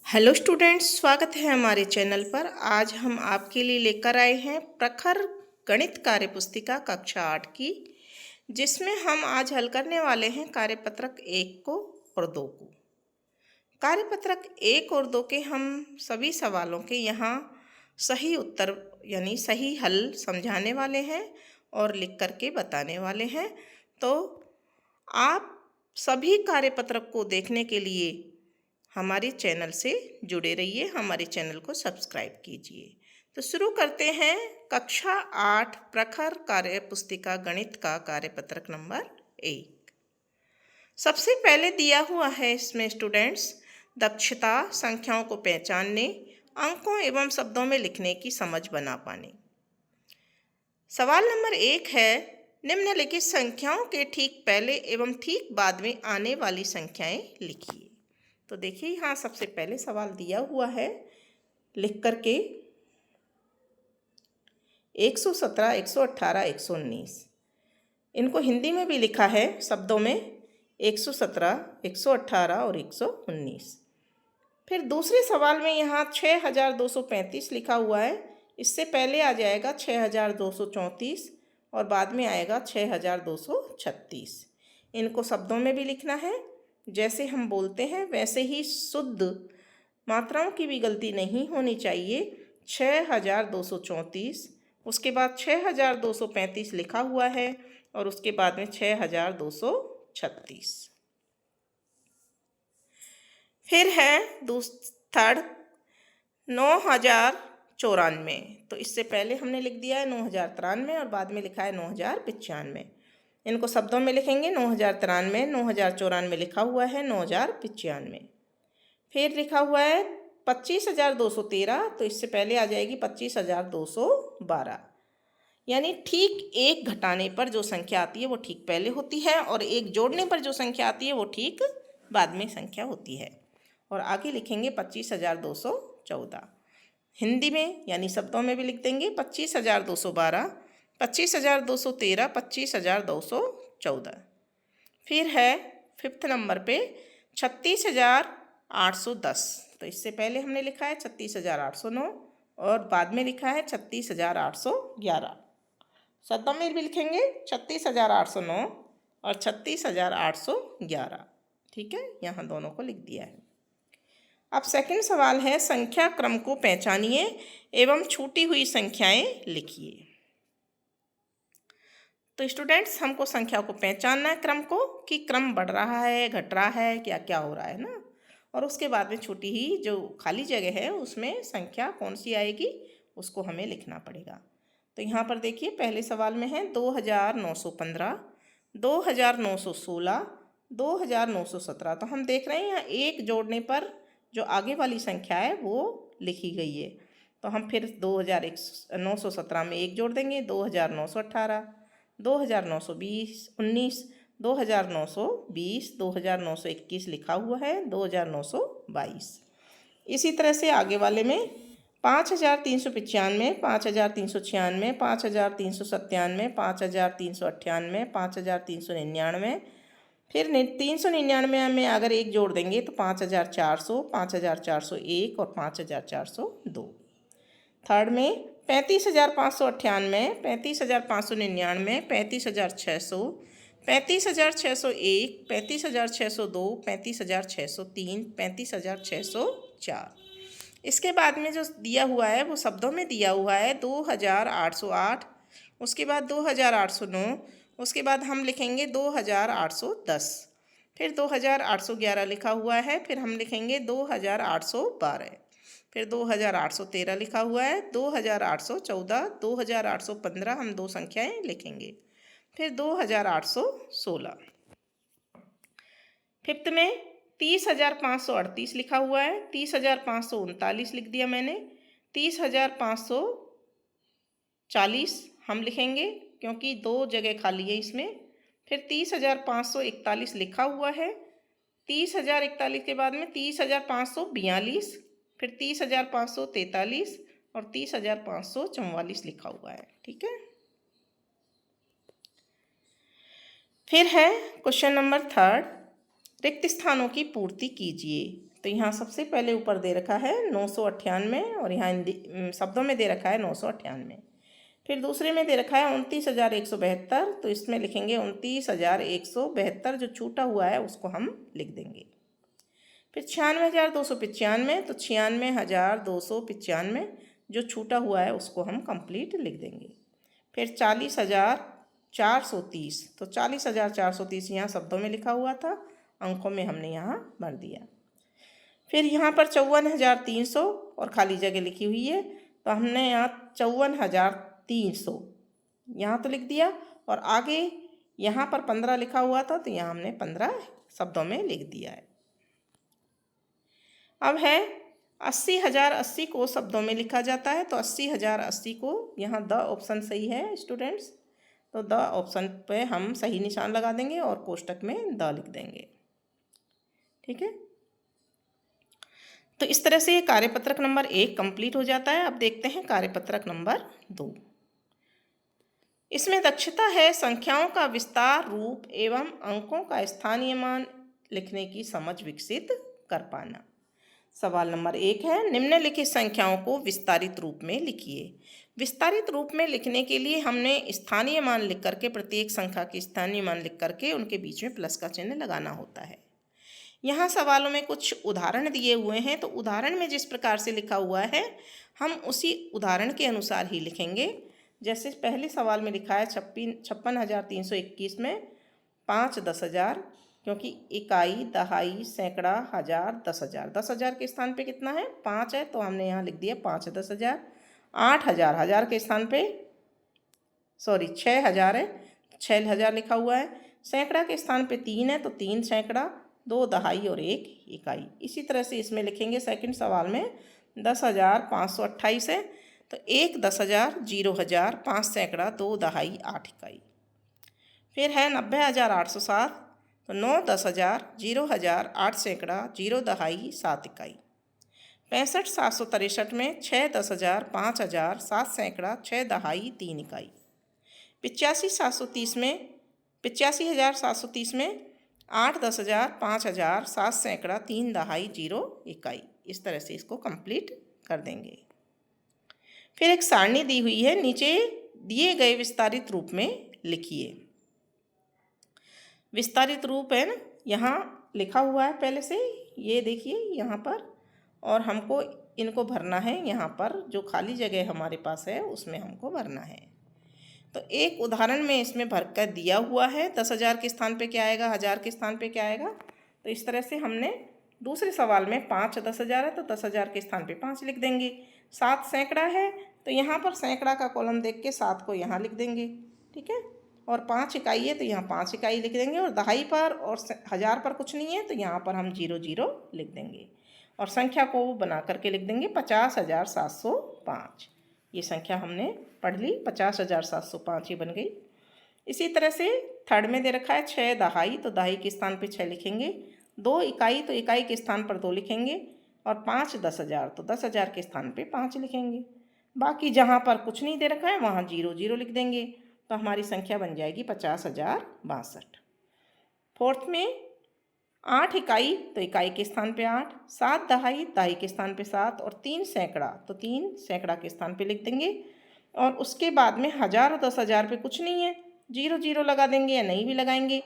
Hello students, स्वागत है हमारे चैनल पर। आज हम आपके लिए लेकर आए हैं प्रखर गणित कार्य पुस्तिका कक्षा 8 की, जिसमें हम आज हल करने वाले हैं कार्यपत्रक 1 को और 2 को। कार्यपत्रक 1 और 2 के हम सभी सवालों के यहाँ सही उत्तर यानी सही हल समझाने वाले हैं और लिख करके बताने वाले हैं। तो आप सभी कार्यपत्रक को देखने के लिए हमारे चैनल से जुड़े रहिए, हमारे चैनल को सब्सक्राइब कीजिए। तो शुरू करते हैं कक्षा 8 प्रखर कार्य पुस्तिका गणित का कार्यपत्रक नंबर 1। सबसे पहले दिया हुआ है इसमें स्टूडेंट्स दक्षता, संख्याओं को पहचानने, अंकों एवं शब्दों में लिखने की समझ बना पाने। सवाल नंबर 1 है, निम्नलिखित संख्याओं के ठीक पहले एवं ठीक बाद में आने वाली संख्याएं लिखिए। तो देखिए यहाँ सबसे पहले सवाल दिया हुआ है लिख करके 117, 118, 119। इनको हिंदी में भी लिखा है शब्दों में 117, 118 और 119। फिर दूसरे सवाल में यहाँ 6235 लिखा हुआ है। इससे पहले आ जाएगा 6234 और बाद में आएगा 6236। इनको शब्दों में भी लिखना है, जैसे हम बोलते हैं वैसे ही शुद्ध, मात्राओं की भी गलती नहीं होनी चाहिए। 6234, उसके बाद 6235 लिखा हुआ है और उसके बाद में 6236। फिर है थर्ड 9094। तो इससे पहले हमने लिख दिया है 9093 और बाद में लिखा है 9095। इनको शब्दों में लिखेंगे 9093, 9094 लिखा हुआ है 9095। फिर लिखा हुआ है 25213, तो इससे पहले आ जाएगी 25212। यानी ठीक एक घटाने पर जो संख्या आती है वो ठीक पहले होती है और एक जोड़ने पर जो संख्या आती है वो ठीक बाद में संख्या होती है। और आगे लिखेंगे 25214। हिंदी में यानी शब्दों में भी लिख देंगे 25212, 25213, 25214। फिर है फिफ्थ नंबर पे 36810। तो इससे पहले हमने लिखा है 36809 और बाद में लिखा है 36811। शब्दों में भी लिखेंगे 36809 और 36811। ठीक है, यहाँ दोनों को लिख दिया है। अब सेकंड सवाल है, संख्या क्रम को पहचानिए एवं छूटी हुई संख्याएं लिखिए। तो स्टूडेंट्स, हमको संख्या को पहचानना है, क्रम को, कि क्रम बढ़ रहा है, घट रहा है, क्या क्या हो रहा है ना। और उसके बाद में छूटी ही जो खाली जगह है उसमें संख्या कौन सी आएगी उसको हमें लिखना पड़ेगा। तो यहाँ पर देखिए पहले सवाल में है 2915, 2916, 2917। तो हम देख रहे हैं यहाँ एक जोड़ने पर जो आगे वाली संख्या है वो लिखी गई है। तो हम फिर 2917 में एक जोड़ देंगे, 2918, 2920, 19, 2920, 2921 लिखा हुआ है, 2922। इसी तरह से आगे वाले में 5395, 5396, 5397, 5398, 5399। फिर 399 में अगर एक जोड़ देंगे तो 5400, 5401 और 5402। थर्ड में 35,598, 35,599, 35,600, 35,601, 35,602, 35,603, 35,604। इसके बाद में जो दिया हुआ है वो शब्दों में दिया हुआ है 2808, उसके बाद 2809, उसके बाद हम लिखेंगे 2810। फिर 2811 लिखा हुआ है, फिर हम लिखेंगे 2812। फिर 2813 लिखा हुआ है, 2814, 2815 हम दो संख्याएं लिखेंगे। फिर 2816। फिफ्थ में 30,538 लिखा हुआ है, 30,539 लिख दिया मैंने। 30,540 हम लिखेंगे क्योंकि दो जगह खाली है इसमें। फिर 30,541 लिखा हुआ है। 30,041 के बाद में 30,542, फिर 30,543 और 30,544 लिखा हुआ है। ठीक है। फिर है क्वेश्चन नंबर थर्ड, रिक्त स्थानों की पूर्ति कीजिए। तो यहाँ सबसे पहले ऊपर दे रखा है 998 और यहाँ शब्दों में दे रखा है 998। फिर दूसरे में दे रखा है 29,172, तो इसमें लिखेंगे 29,172, जो छूटा हुआ है उसको हम लिख देंगे। फिर 96,295, तो 96,295 जो छूटा हुआ है उसको हम कंप्लीट लिख देंगे। फिर 40,430, तो 40,430 यहाँ शब्दों में लिखा हुआ था, अंकों में हमने यहाँ भर दिया। फिर यहाँ पर 54,300 और खाली जगह लिखी हुई है, तो हमने यहाँ 54,300 यहाँ तो लिख दिया, और आगे यहाँ पर 15 लिखा हुआ था तो यहाँ हमने 15 शब्दों में लिख दिया है। अब है 80,080 को शब्दों में लिखा जाता है, तो 80,080 को यहाँ द ऑप्शन सही है स्टूडेंट्स, तो द ऑप्शन पे हम सही निशान लगा देंगे और कोष्टक में द लिख देंगे। ठीक है, तो इस तरह से कार्यपत्रक नंबर 1 कंप्लीट हो जाता है। अब देखते हैं कार्यपत्रक नंबर 2। इसमें दक्षता है संख्याओं का विस्तार, रूप एवं अंकों का स्थानीय मान लिखने की समझ विकसित कर पाना। सवाल नंबर 1 है, निम्नलिखित संख्याओं को विस्तारित रूप में लिखिए। विस्तारित रूप में लिखने के लिए हमने स्थानीय मान लिख करके, प्रत्येक संख्या के स्थानीय मान लिख करके उनके बीच में प्लस का चिन्ह लगाना होता है। यहाँ सवालों में कुछ उदाहरण दिए हुए हैं, तो उदाहरण में जिस प्रकार से लिखा हुआ है हम उसी उदाहरण के अनुसार ही लिखेंगे। जैसे पहले सवाल में लिखा है 56,321 में 5 10,000, क्योंकि इकाई, दहाई, सैकड़ा, हजार, 10,000। 10,000 के स्थान पे कितना है? 5 है, तो हमने यहाँ लिख दिया 5 10,000। 8,000, हजार के स्थान पे 6,000 है, 6,000 लिखा हुआ है। सैकड़ा के स्थान पे 3 है, तो 3 सैकड़ा, 2 दहाई और 1 इकाई। इसी तरह से इसमें लिखेंगे सेकंड सवाल में 10,528 है, तो 1 10,000, 0,000, 5 सैकड़ा, 2 दहाई, 8 इकाई। फिर है 90,807, तो 9 10,000, 0,000, 8 सैकड़ा, 0 दहाई, 7 इकाई। 65,763 में 6 10,000, 5,000, 7 सैकड़ा, 6 दहाई, 3 इकाई। 85,730 में 8 10,000, 5,000, 7 सैकड़ा, 3 दहाई, 0 इकाई। इस तरह से इसको कंप्लीट कर देंगे। फिर एक सारणी दी हुई है, नीचे दिए गए विस्तारित रूप में लिखिए। विस्तारित रूप है ना, यहाँ लिखा हुआ है पहले से, ये देखिए यहाँ पर, और हमको इनको भरना है। यहाँ पर जो खाली जगह हमारे पास है उसमें हमको भरना है। तो एक उदाहरण में इसमें भरकर दिया हुआ है, 10,000 के स्थान पे क्या आएगा, 1,000 के स्थान पे क्या आएगा। तो इस तरह से हमने दूसरे सवाल में 5 10,000 है, तो 10,000 के स्थान पे 5 लिख देंगे। 7 सैकड़ा है, तो यहाँ पर सैकड़ा का कॉलम देख के 7 को यहाँ लिख देंगे। ठीक है, और 5 इकाई है तो यहाँ 5 इकाई लिख देंगे, और दहाई पर और 1,000 पर कुछ नहीं है तो यहाँ पर हम 0 0 लिख देंगे, और संख्या को बना करके लिख देंगे 50,705। ये संख्या हमने पढ़ ली, 50,705 ही बन गई। इसी तरह से थर्ड में दे रखा है 6 दहाई, तो दहाई के स्थान पे 6 लिखेंगे। 2 इकाई, तो इकाई के स्थान पर 2 लिखेंगे, और 5 10,000, तो 10,000 के स्थान पे 5 लिखेंगे। बाकी जहाँ पर कुछ नहीं दे रखा है वहाँ 0 0 लिख देंगे, तो हमारी संख्या बन जाएगी 50,062। फोर्थ में 8 इकाई, तो इकाई के स्थान पे 8, 7 दहाई, दहाई के स्थान पे 7, और 3 सैकड़ा, तो 3 सैकड़ा के स्थान पे लिख देंगे। और उसके बाद में 1,000 और 10,000 पे कुछ नहीं है, 0 0 लगा देंगे या नहीं भी लगाएंगे,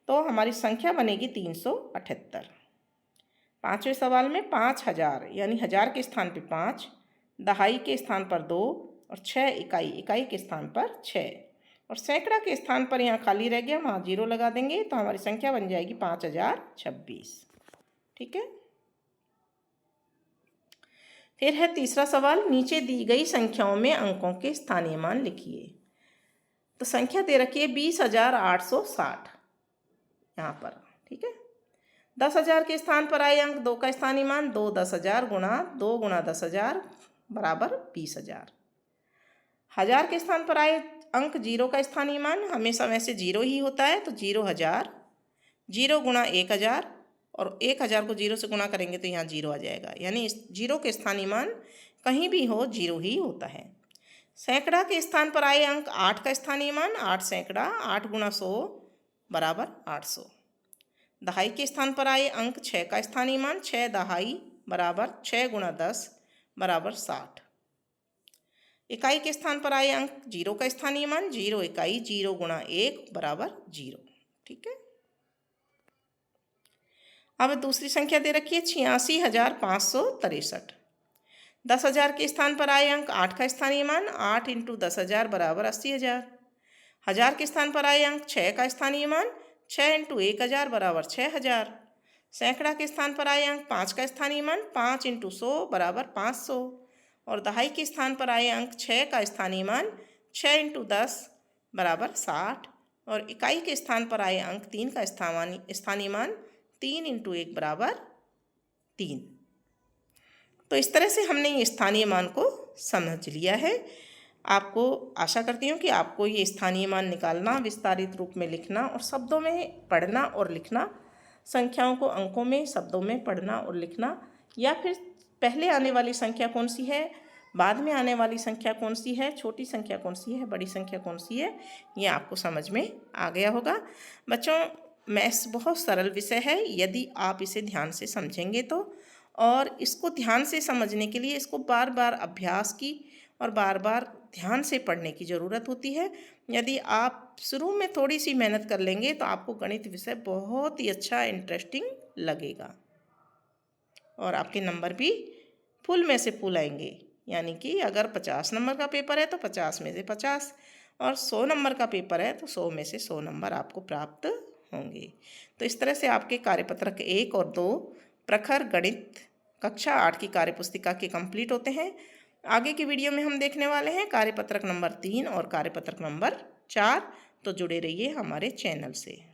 तो हमारी संख्या बनेगी 378। पाँचवें सवाल में 5,000, यानी 1,000 के स्थान पे 5, दहाई के स्थान पर 2, और 6 इकाई, इकाई के स्थान पर 6, और सैकड़ा के स्थान पर यहाँ खाली रह गया, वहाँ 0 लगा देंगे, तो हमारी संख्या बन जाएगी 5,026। ठीक है, फिर है तीसरा सवाल, नीचे दी गई संख्याओं में अंकों के स्थानीय मान लिखिए। तो संख्या दे रखी है 20,860 यहाँ पर। ठीक है, 10,000 के स्थान पर आए अंक 2 का स्थानीय मान 2 10,000 गुणा 2 गुणा 10,000 बराबर 20,000। 1,000 के स्थान पर आए अंक 0 का स्थानीय मान हमेशा वैसे 0 ही होता है, तो 0,000, 0 गुणा 1,000, और 1,000 को 0 से गुणा करेंगे तो यहाँ 0 आ जाएगा, यानी इस 0 के स्थानीय मान कहीं भी हो 0 ही होता है। सैकड़ा के स्थान पर आए अंक 8 का स्थानीय मान 8 सैकड़ा, 8 गुणा 100 बराबर 800। दहाई के स्थान पर आए अंक 6 का स्थानीय मान 6 दहाई बराबर 6 गुणा 10 बराबर 60। इकाई के स्थान पर आए अंक 0 का स्थानीय मान 0 इकाई 0 गुणा 1 बराबर 0। ठीक है। अब दूसरी संख्या दे रखी है 86,563। 10,000 के स्थान पर आए अंक 8 का स्थानीय मान 8 इंटू 10,000 बराबर 80,000। 1000 के स्थान पर आए अंक 6 का स्थानीय मान 6 इंटू 1,000 बराबर 6,000। सैकड़ा के स्थान पर आए अंक 5 का स्थानीय मान 5 इंटू 100 बराबर 500। और दहाई के स्थान पर आए अंक 6 का स्थानीय मान 6 इंटू 10 बराबर 60। और इकाई के स्थान पर आए अंक 3 का स्थानीय मान 3 इंटू 1 बराबर 3। तो इस तरह से हमने ये स्थानीय मान को समझ लिया है। आपको आशा करती हूँ कि आपको ये स्थानीय मान निकालना, विस्तारित रूप में लिखना और शब्दों में पढ़ना और लिखना, संख्याओं को अंकों में शब्दों में पढ़ना और लिखना, या फिर पहले आने वाली संख्या कौन सी है, बाद में आने वाली संख्या कौन सी है, छोटी संख्या कौन सी है, बड़ी संख्या कौन सी है, ये आपको समझ में आ गया होगा। बच्चों, मैथ्स बहुत सरल विषय है यदि आप इसे ध्यान से समझेंगे तो, और इसको ध्यान से समझने के लिए इसको बार बार अभ्यास की और बार बार ध्यान से पढ़ने की ज़रूरत होती है। यदि आप शुरू में थोड़ी सी मेहनत कर लेंगे तो आपको गणित विषय बहुत ही अच्छा इंटरेस्टिंग लगेगा और आपके नंबर भी फुल में से फुल आएंगे। यानी कि अगर 50 नंबर का पेपर है तो 50 में से 50, और 100 नंबर का पेपर है तो 100 में से 100 नंबर आपको प्राप्त होंगे। तो इस तरह से आपके कार्यपत्रक 1 और 2 प्रखर गणित कक्षा 8 की कार्यपुस्तिका के कंप्लीट होते हैं। आगे की वीडियो में हम देखने वाले हैं कार्यपत्रक नंबर 3 और कार्यपत्रक नंबर 4। तो जुड़े रहिए हमारे चैनल से।